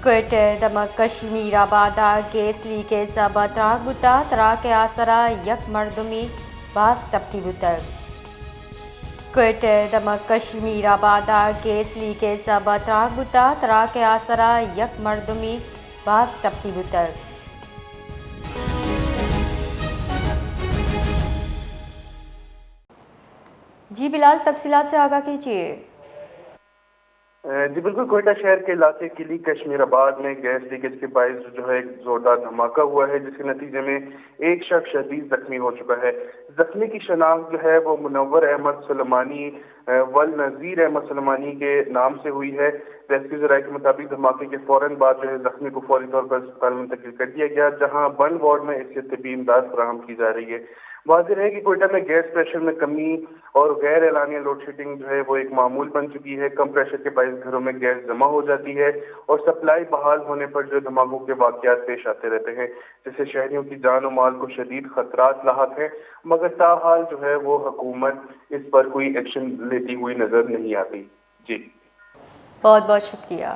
Quetta دمک Kashmir آبادہ gas leakage بطراک بتا تراک آسرا یک مردمی باس ٹپکی بتر کوئٹہ دمک کشمیر آبادہ گیس لیکیج بطراک بتا تراک آسرا یک مردمی باس ٹپکی بتر جی بلال تفصیلات سے آگاہ کیجیے۔ جی بالکل، کوئٹہ شہر کے علاقے کلی کشمیر آباد میں گیس لیکیج کے باعث جو ہے ایک زوردار دھماکہ ہوا ہے، جس کے نتیجے میں ایک شخص شدید زخمی ہو چکا ہے۔ زخمی کی شناخت جو ہے وہ منور احمد سلیمانی والنذیر احمد سلیمانی کے نام سے ہوئی ہے۔ ریسکیو ذرائع کے مطابق دھماکے کے فوراً بعد جو ہے زخمی کو فوری طور پر اسپتال میں منتقل کر دیا گیا، جہاں بند وارڈ میں اس سے طبی امداد فراہم کی جا رہی ہے۔ واضح ہے کہ کوئٹہ میں گیس پریشر میں کمی اور غیر اعلانیہ لوڈ شیڈنگ جو ہے وہ ایک معمول بن چکی ہے۔ کم پریشر کے باعث گھروں میں گیس جمع ہو جاتی ہے اور سپلائی بحال ہونے پر جو دھماکوں کے واقعات پیش آتے رہتے ہیں، جس سے شہریوں کی جان و مال کو شدید خطرات لاحق ہیں، مگر تاحال جو ہے وہ حکومت اس پر کوئی ایکشن لیتی ہوئی نظر نہیں آتی۔ جی بہت بہت شکریہ۔